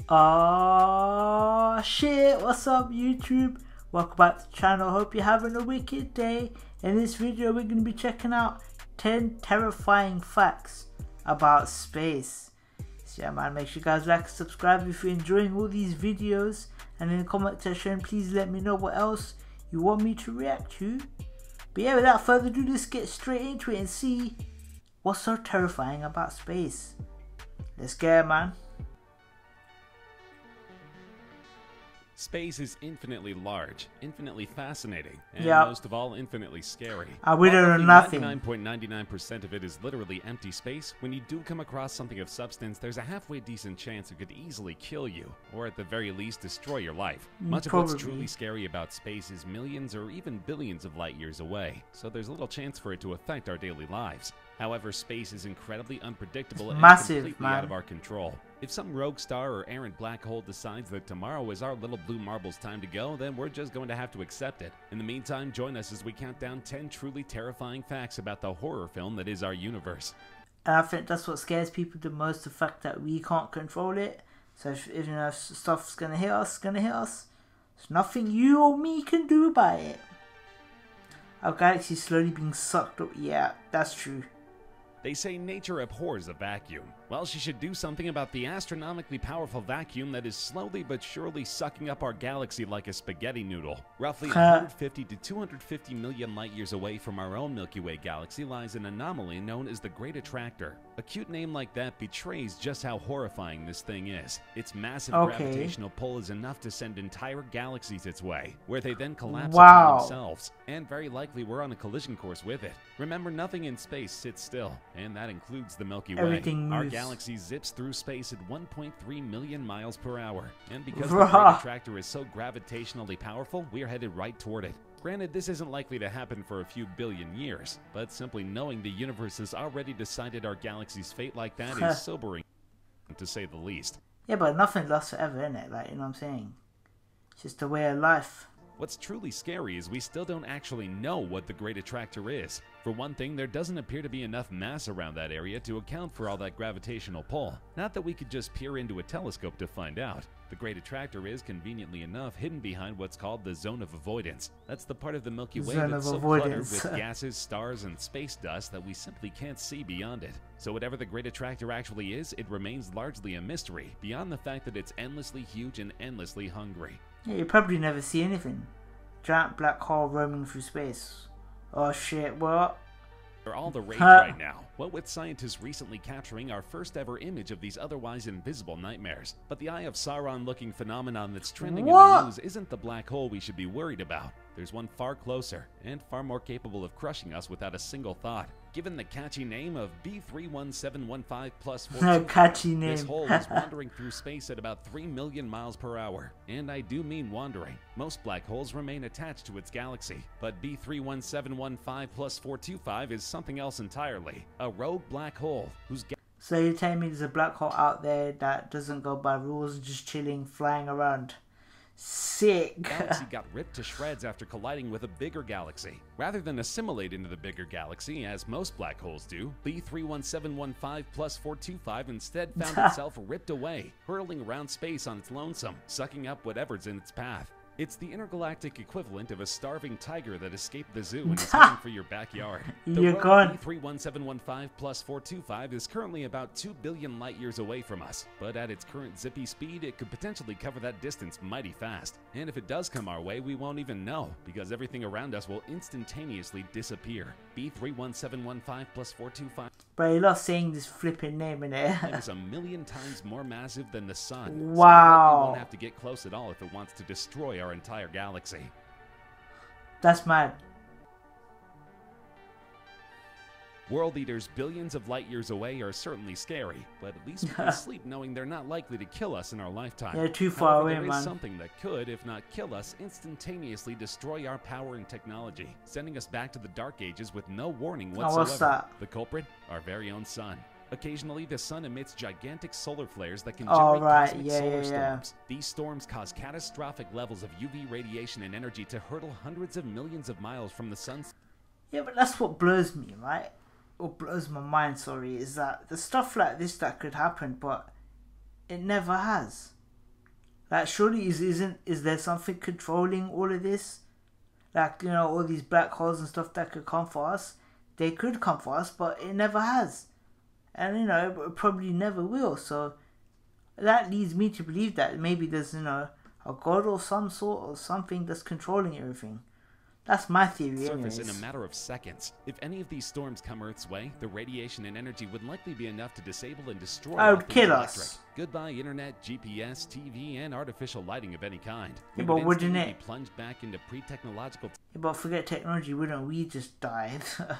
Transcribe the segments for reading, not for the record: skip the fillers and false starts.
Oh shit, what's up YouTube? Welcome back to the channel. Hope you're having a wicked day. In this video we're going to be checking out 10 terrifying facts about space. So yeah man, make sure you guys like and subscribe if you're enjoying all these videos, and in the comment section please let me know what else you want me to react to. But yeah, without further ado, let's get straight into it and see what's so terrifying about space. Let's get it, man. Space is infinitely large, infinitely fascinating, and Yep. most of all, infinitely scary. We don't know nothing. 99.99% of it is literally empty space. When you do come across something of substance, there's a halfway decent chance it could easily kill you, or at the very least destroy your life. Much of what's truly scary about space is millions or even billions of light years away, so there's little chance for it to affect our daily lives. However, space is incredibly unpredictable and completely out of our control. If some rogue star or errant black hole decides that tomorrow is our little blue marble's time to go, then we're just going to have to accept it. In the meantime, join us as we count down 10 truly terrifying facts about the horror film that is our universe. And I think that's what scares people the most, the fact that we can't control it. So if you know, if stuff's gonna hit us, There's nothing you or me can do about it. Our galaxy's slowly being sucked up. Yeah, that's true. They say nature abhors a vacuum. Well, she should do something about the astronomically powerful vacuum that is slowly but surely sucking up our galaxy like a spaghetti noodle. Roughly 150 to 250 million light years away from our own Milky Way galaxy lies an anomaly known as the Great Attractor. A cute name like that betrays just how horrifying this thing is. Its massive gravitational pull is enough to send entire galaxies its way, where they then collapse upon themselves, and very likely we're on a collision course with it. Remember, nothing in space sits still, and that includes the Milky Way. Everything moves. Our galaxy zips through space at 1.3 million miles per hour, and because the Great Attractor is so gravitationally powerful, we're headed right toward it. Granted, this isn't likely to happen for a few billion years, but simply knowing the universe has already decided our galaxy's fate like that is sobering, to say the least. Yeah, but nothing lasts forever, innit? Like, you know what I'm saying? It's just a way of life. What's truly scary is we still don't actually know what the Great Attractor is. For one thing, there doesn't appear to be enough mass around that area to account for all that gravitational pull. Not that we could just peer into a telescope to find out. The Great Attractor is, conveniently enough, hidden behind what's called the Zone of Avoidance. That's the part of the Milky Way that's so cluttered with gases, stars, and space dust that we simply can't see beyond it. So whatever the Great Attractor actually is, it remains largely a mystery, beyond the fact that it's endlessly huge and endlessly hungry. Yeah, you probably never see anything. Giant black hole roaming through space. Oh shit, what? They're all the rage right now, what with scientists recently capturing our first ever image of these otherwise invisible nightmares. But the Eye of Sauron looking phenomenon that's trending in the news isn't the black hole we should be worried about. There's one far closer, and far more capable of crushing us without a single thought. Given the catchy name of B31715 plus 425, this hole is wandering through space at about 3 million miles per hour. And I do mean wandering. Most black holes remain attached to its galaxy, but B31715 plus 425 is something else entirely. A rogue black hole whose So you're telling me there's a black hole out there that doesn't go by rules, just chilling, flying around? Sick. The galaxy got ripped to shreds after colliding with a bigger galaxy. Rather than assimilate into the bigger galaxy, as most black holes do, B31715 plus 425 instead found itself ripped away, hurling around space on its lonesome, sucking up whatever's in its path. It's the intergalactic equivalent of a starving tiger that escaped the zoo and is heading for your backyard. The rogue B31715 plus 425 is currently about 2 billion light years away from us, but at its current zippy speed, it could potentially cover that distance mighty fast. And if it does come our way, we won't even know, because everything around us will instantaneously disappear. B31715 plus 425. But you love saying this flipping name in it. It is 1,000,000 times more massive than the sun. Wow. So it won't have to get close at all if it wants to destroy our entire galaxy. That's mad. World eaters billions of light years away are certainly scary, but at least we can sleep knowing they're not likely to kill us in our lifetime. They're too far away, there man. is something that could, if not kill us, instantaneously destroy our power and technology, sending us back to the Dark Ages with no warning whatsoever. What's that? The culprit? Our very own sun. Occasionally, the sun emits gigantic solar flares that can generate cosmic solar storms. These storms cause catastrophic levels of UV radiation and energy to hurtle hundreds of millions of miles from the sun's. Yeah, but that's what blows me, right? What blows my mind, sorry, is that the stuff like this that could happen, but it never has. Like, surely is there something controlling all of this? Like, you know, all these black holes and stuff that could come for us. They could come for us, but it never has. And, you know, it probably never will. So that leads me to believe that maybe there's, you know, a god or some sort or something that's controlling everything. That's my theory anyways. Surface in a matter of seconds. If any of these storms come Earth's way, the radiation and energy would likely be enough to disable and destroy I would kill electric. us. Goodbye internet, GPS, TV, and artificial lighting of any kind. Yeah, but wouldn't it? Be plunged back into pre-technological Yeah, but forget technology, wouldn't we just die?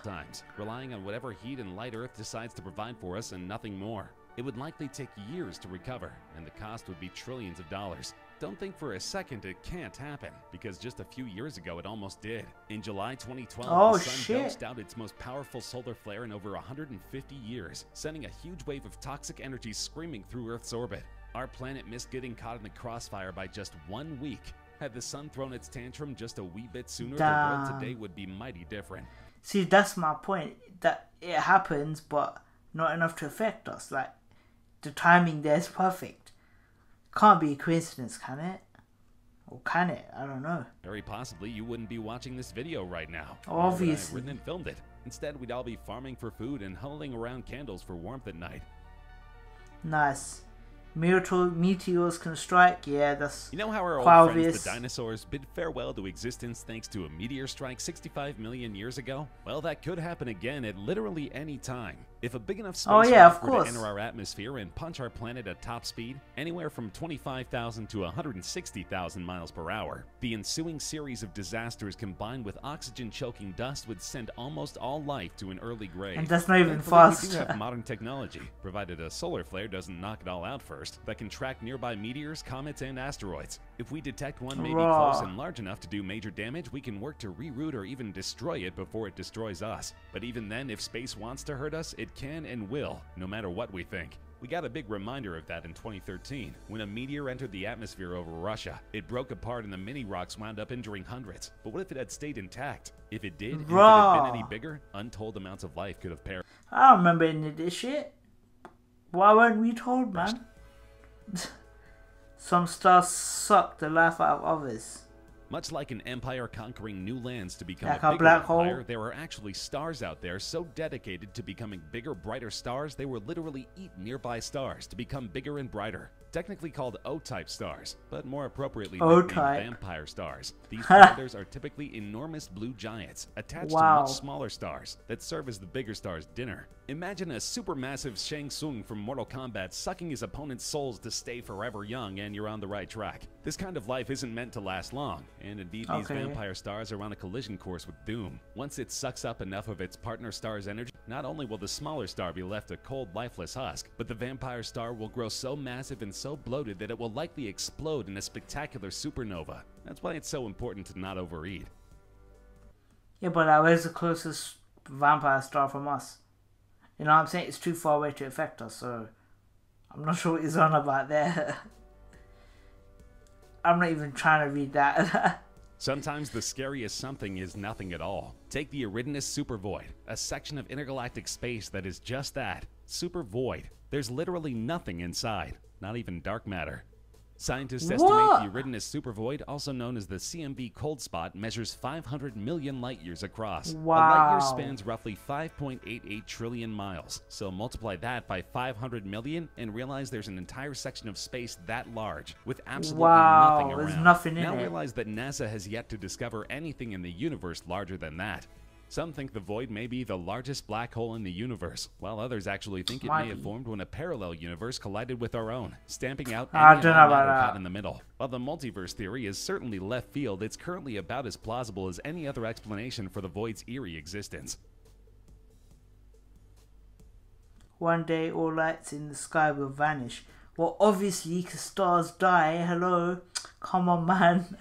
times, relying on whatever heat and light Earth decides to provide for us and nothing more. It would likely take years to recover, and the cost would be trillions of dollars. Don't think for a second it can't happen, because just a few years ago it almost did. In July 2012, the sun belched out its most powerful solar flare in over 150 years, sending a huge wave of toxic energy screaming through Earth's orbit. Our planet missed getting caught in the crossfire by just 1 week. Had the sun thrown its tantrum just a wee bit sooner, the world today would be mighty different. See, that's my point. That it happens, but not enough to affect us. Like, the timing there is perfect. Can't be a coincidence, can it? Or can it? I don't know. Very possibly you wouldn't be watching this video right now. Obviously. I've written and filmed it. Instead, we'd all be farming for food and huddling around candles for warmth at night. Nice. Meteors can strike. Yeah, that's You know how our old obvious. friends, the dinosaurs, bid farewell to existence thanks to a meteor strike 65 million years ago? Well, that could happen again at literally any time. If a big enough space were to enter our atmosphere and punch our planet at top speed, anywhere from 25,000 to 160,000 miles per hour, the ensuing series of disasters combined with oxygen-choking dust would send almost all life to an early grave. And that's not even Thankfully, fast. We do have modern technology, provided a solar flare doesn't knock it all out first, that can track nearby meteors, comets, and asteroids. If we detect one maybe close and large enough to do major damage, we can work to reroute or even destroy it before it destroys us. But even then, if space wants to hurt us, it can and will, no matter what we think. We got a big reminder of that in 2013, when a meteor entered the atmosphere over Russia. It broke apart and the mini-rocks wound up injuring hundreds. But what if it had stayed intact? If it did, and if it had been any bigger, untold amounts of life could have perished. I don't remember any of this shit. Why weren't we told, man? Some stars suck the life out of others. Much like an empire conquering new lands to become Like a a bigger black empire, hole? there are actually stars out there so dedicated to becoming bigger, brighter stars, they will literally eat nearby stars to become bigger and brighter. Technically called O-type stars, but more appropriately nicknamed vampire stars. These predators are typically enormous blue giants attached to much smaller stars that serve as the bigger star's dinner. Imagine a supermassive Shang Tsung from Mortal Kombat sucking his opponent's souls to stay forever young, and you're on the right track. This kind of life isn't meant to last long, and indeed these vampire stars are on a collision course with doom. Once it sucks up enough of its partner star's energy, not only will the smaller star be left a cold, lifeless husk, but the vampire star will grow so massive and so bloated that it will likely explode in a spectacular supernova. That's why it's so important to not overeat. Yeah, but where's the closest vampire star from us? You know what I'm saying? It's too far away to affect us, so I'm not sure what he's on about there. I'm not even trying to read that. Sometimes the scariest something is nothing at all. Take the Eridanus supervoid, a section of intergalactic space that is just that, super void. There's literally nothing inside, not even dark matter. Scientists estimate the Eridanus supervoid, also known as the CMB cold spot, measures 500 million light-years across. A light-year spans roughly 5.88 trillion miles. So multiply that by 500 million and realize there's an entire section of space that large, with absolutely nothing around. There's nothing in now it. realize that NASA has yet to discover anything in the universe larger than that. Some think the void may be the largest black hole in the universe, while others actually think it may have formed when a parallel universe collided with our own, stamping out any matter caught in the middle. While the multiverse theory is certainly left field, it's currently about as plausible as any other explanation for the void's eerie existence. One day all lights in the sky will vanish. Well, obviously, because stars die. Hello? Come on, man.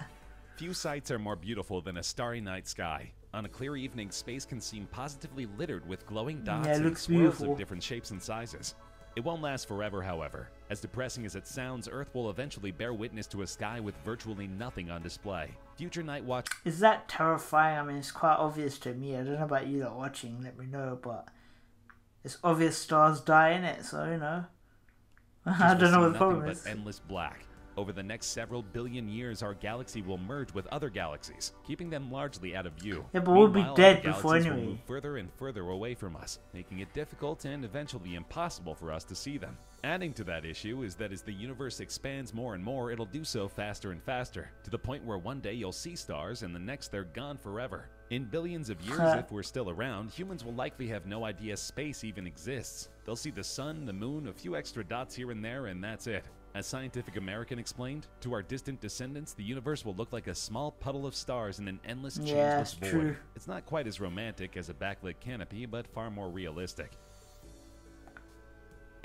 Few sights are more beautiful than a starry night sky. On a clear evening, space can seem positively littered with glowing dots and swirls of different shapes and sizes. It won't last forever, however. As depressing as it sounds, Earth will eventually bear witness to a sky with virtually nothing on display. Future night watch... Is that terrifying? I mean, it's quite obvious to me. I don't know about you that are watching, let me know, but it's obvious stars die in it, so, you know. I don't know what the problem is. But endless black. Over the next several billion years, our galaxy will merge with other galaxies, keeping them largely out of view. Yeah, but we'll be Meanwhile, dead other before galaxies anyway. will move further and further away from us, making it difficult and eventually impossible for us to see them. Adding to that issue is that as the universe expands more and more, it'll do so faster and faster, to the point where one day you'll see stars and the next they're gone forever. In billions of years, if we're still around, humans will likely have no idea space even exists. They'll see the sun, the moon, a few extra dots here and there, and that's it. As Scientific American explained, to our distant descendants, the universe will look like a small puddle of stars in an endless, changeless void. True. It's not quite as romantic as a backlit canopy, but far more realistic.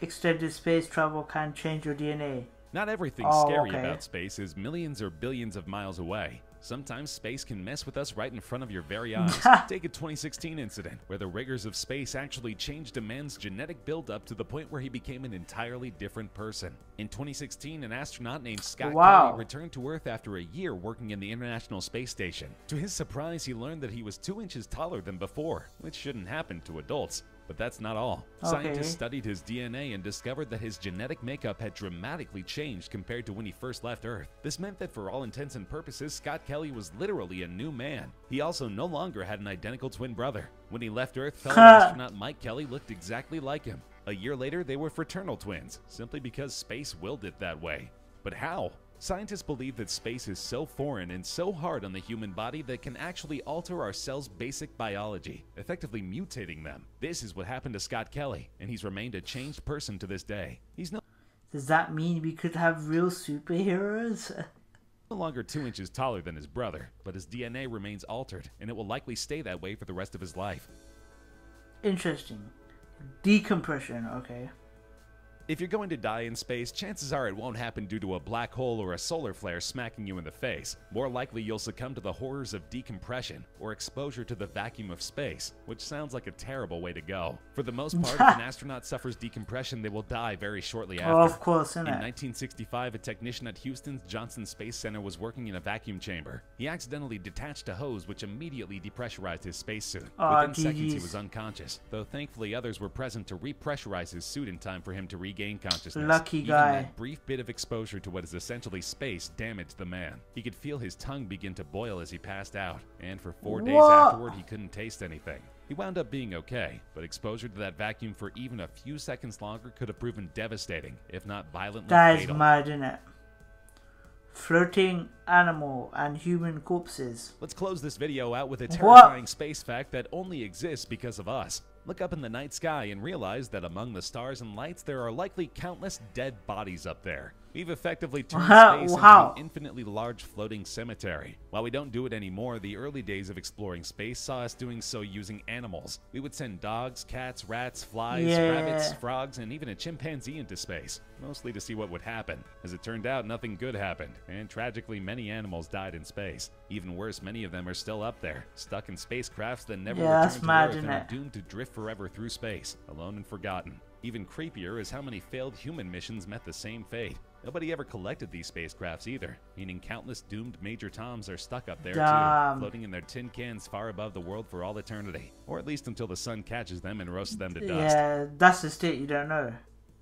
Extended space travel can change your DNA. Not everything scary about space is millions or billions of miles away. Sometimes space can mess with us right in front of your very eyes. Take a 2016 incident where the rigors of space actually changed a man's genetic buildup to the point where he became an entirely different person. In 2016, an astronaut named Scott Kelly returned to Earth after a year working in the International Space Station. To his surprise, he learned that he was 2 inches taller than before, which shouldn't happen to adults. But that's not all. Scientists studied his DNA and discovered that his genetic makeup had dramatically changed compared to when he first left Earth. This meant that for all intents and purposes, Scott Kelly was literally a new man. He also no longer had an identical twin brother. When he left Earth, fellow astronaut Mike Kelly looked exactly like him. A year later, they were fraternal twins, simply because space willed it that way. But how? Scientists believe that space is so foreign and so hard on the human body that it can actually alter our cells' basic biology, effectively mutating them. This is what happened to Scott Kelly, and he's remained a changed person to this day. He's no Does that mean we could have real superheroes? no longer 2 inches taller than his brother, but his DNA remains altered, and it will likely stay that way for the rest of his life. Interesting. Decompression, okay. If you're going to die in space, chances are it won't happen due to a black hole or a solar flare smacking you in the face. More likely you'll succumb to the horrors of decompression, or exposure to the vacuum of space, which sounds like a terrible way to go. For the most part, if an astronaut suffers decompression, they will die very shortly after. Oh, of course, In 1965, a technician at Houston's Johnson Space Center was working in a vacuum chamber. He accidentally detached a hose which immediately depressurized his spacesuit. Within seconds, he was unconscious, though thankfully others were present to repressurize his suit in time for him to regain consciousness. Lucky Even guy. that brief bit of exposure to what is essentially space damaged the man. He could feel his tongue begin to boil as he passed out, and for 4 days afterward he couldn't taste anything. He wound up being okay, but exposure to that vacuum for even a few seconds longer could have proven devastating, if not violently That fatal. is mad, innit? Flirting animal and human corpses. Let's close this video out with a terrifying space fact that only exists because of us. Look up in the night sky and realize that among the stars and lights there are likely countless dead bodies up there. We've effectively turned space into an infinitely large floating cemetery. While we don't do it anymore, the early days of exploring space saw us doing so using animals. We would send dogs, cats, rats, flies, rabbits, frogs, and even a chimpanzee into space, mostly to see what would happen. As it turned out, nothing good happened, and tragically many animals died in space. Even worse, many of them are still up there, stuck in spacecrafts that never returned to Earth and are doomed to drift forever through space, alone and forgotten. Even creepier is how many failed human missions met the same fate. Nobody ever collected these spacecrafts either, meaning countless doomed Major Toms are stuck up there too, floating in their tin cans far above the world for all eternity. Or at least until the sun catches them and roasts them to dust. Yeah, that's the state you don't know.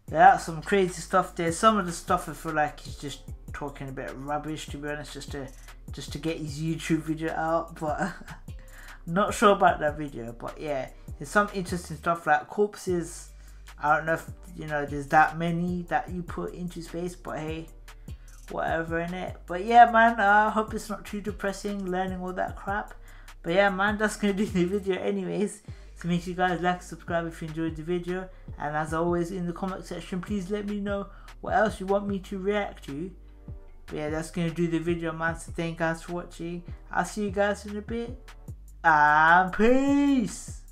That's some crazy stuff there. Some of the stuff I feel like he's just talking a bit of rubbish, to be honest, just to get his YouTube video out, but not sure about that video. But yeah, there's some interesting stuff like corpses. I don't know if, you know, there's that many that you put into space, but hey, whatever, innit? But yeah, man, I hope it's not too depressing learning all that crap. But yeah, man, that's gonna do the video anyways. So make sure you guys like, subscribe if you enjoyed the video, and as always in the comment section, please let me know what else you want me to react to. But yeah, that's gonna do the video, man. So thank you guys for watching. I'll see you guys in a bit, and peace.